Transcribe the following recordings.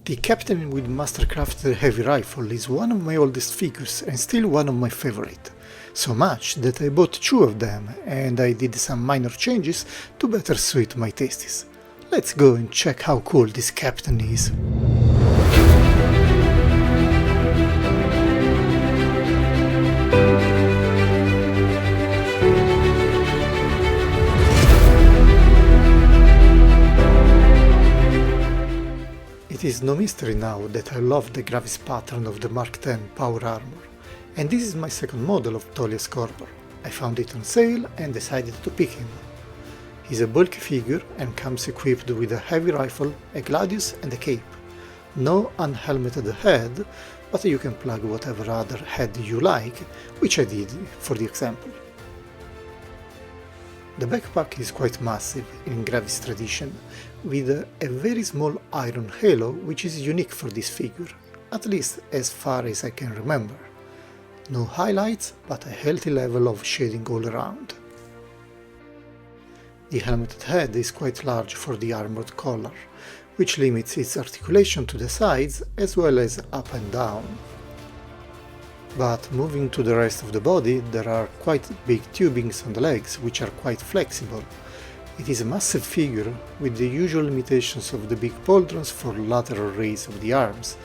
The Captain with Mastercrafted Heavy Rifle is one of my oldest figures and still one of my favorite. So much that I bought 2 of them and I did some minor changes to better suit my tastes. Let's go and check how cool this Captain is. It is no mystery now that I love the gravis pattern of the Mark X power armor, and this is my second model of Ptolias Corvor. I found it on sale and decided to pick him. He's a bulky figure and comes equipped with a heavy rifle, a gladius and a cape. No unhelmeted head, but you can plug whatever other head you like, which I did for the example. The backpack is quite massive in gravis tradition, with a very small iron halo which is unique for this figure, at least as far as I can remember. No highlights, but a healthy level of shading all around. The helmeted head is quite large for the armored collar, which limits its articulation to the sides as well as up and down. But moving to the rest of the body, there are quite big tubings on the legs, which are quite flexible. It is a massive figure, with the usual limitations of the big pauldrons for lateral raise of the arms,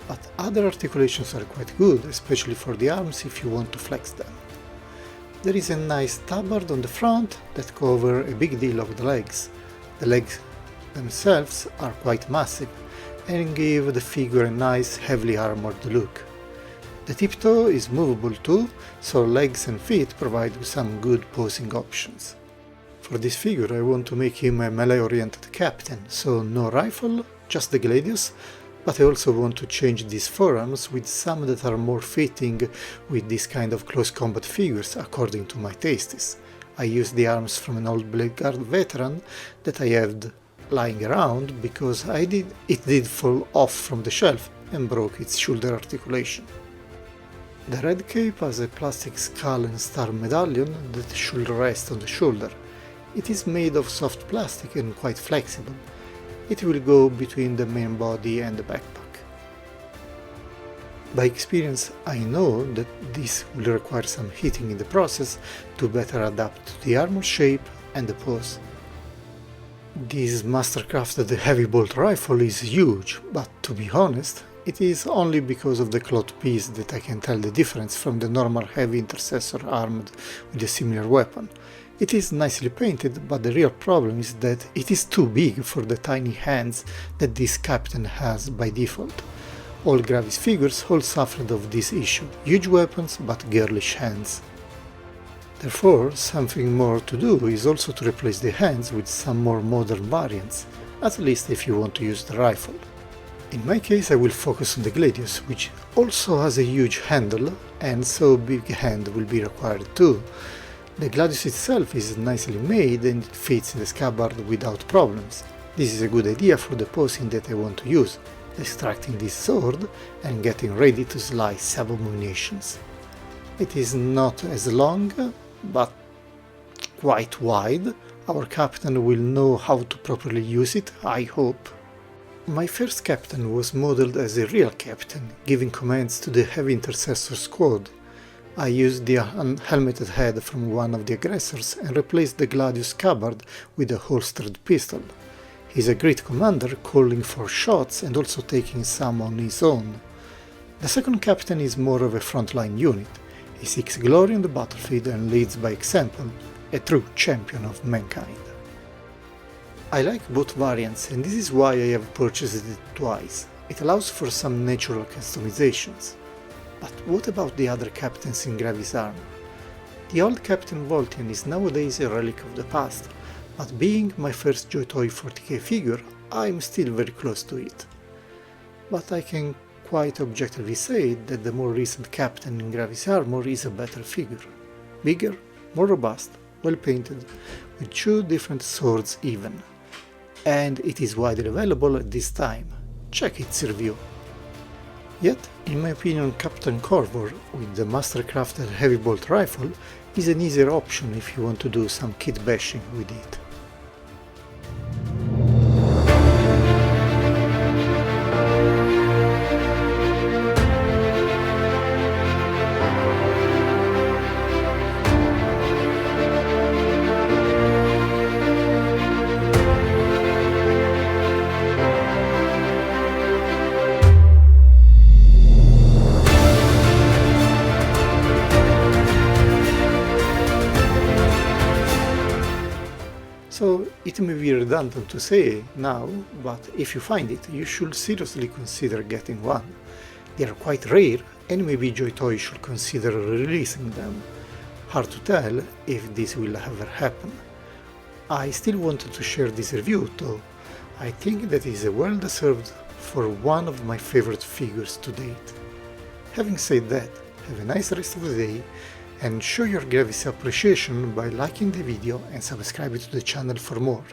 but other articulations are quite good, especially for the arms if you want to flex them. There is a nice tabard on the front that cover a big deal of the legs. The legs themselves are quite massive and give the figure a nice heavily armored look. The tip-toe is movable too, so legs and feet provide some good posing options. For this figure I want to make him a melee-oriented captain, so no rifle, just the gladius, but I also want to change these forearms with some that are more fitting with this kind of close combat figures according to my tastes. I used the arms from an old Blade Guard veteran that I had lying around because it did fall off from the shelf and broke its shoulder articulation. The red cape has a plastic skull and star medallion that should rest on the shoulder. It is made of soft plastic and quite flexible. It will go between the main body and the backpack. By experience I know that this will require some heating in the process to better adapt to the armor shape and the pose. This mastercrafted heavy bolt rifle is huge, but to be honest, it is only because of the cloth piece that I can tell the difference from the normal heavy intercessor armed with a similar weapon. It is nicely painted, but the real problem is that it is too big for the tiny hands that this captain has by default. All gravis figures all suffered of this issue, huge weapons but girlish hands. Therefore, something more to do is also to replace the hands with some more modern variants, at least if you want to use the rifle. In my case I will focus on the gladius, which also has a huge handle, and so big hand will be required too. The gladius itself is nicely made and it fits in the scabbard without problems. This is a good idea for the posing that I want to use, extracting this sword and getting ready to slice abominations. It is not as long, but quite wide. Our captain will know how to properly use it, I hope. My first captain was modeled as a real captain, giving commands to the heavy intercessor squad. I used the unhelmeted head from one of the aggressors and replaced the gladius scabbard with a holstered pistol. He's a great commander, calling for shots and also taking some on his own. The second captain is more of a frontline unit. He seeks glory on the battlefield and leads by example, a true champion of mankind. I like both variants, and this is why I have purchased it twice. It allows for some natural customizations. But what about the other captains in gravis armor? The old Captain Voltian is nowadays a relic of the past, but being my first JOYTOY 40k figure, I'm still very close to it. But I can quite objectively say that the more recent captain in gravis armor is a better figure. Bigger, more robust, well painted, with 2 different swords even. And it is widely available at this time. Check its review. Yet, in my opinion, Captain Corvor with the mastercrafted heavy bolt rifle is an easier option if you want to do some kitbashing with it. redundant to say now, but if you find it, you should seriously consider getting one. They are quite rare, and maybe JOYTOY should consider releasing them. Hard to tell if this will ever happen. I still wanted to share this review though. I think that it is well deserved for one of my favorite figures to date. Having said that, have a nice rest of the day, and show your gravis appreciation by liking the video and subscribing to the channel for more.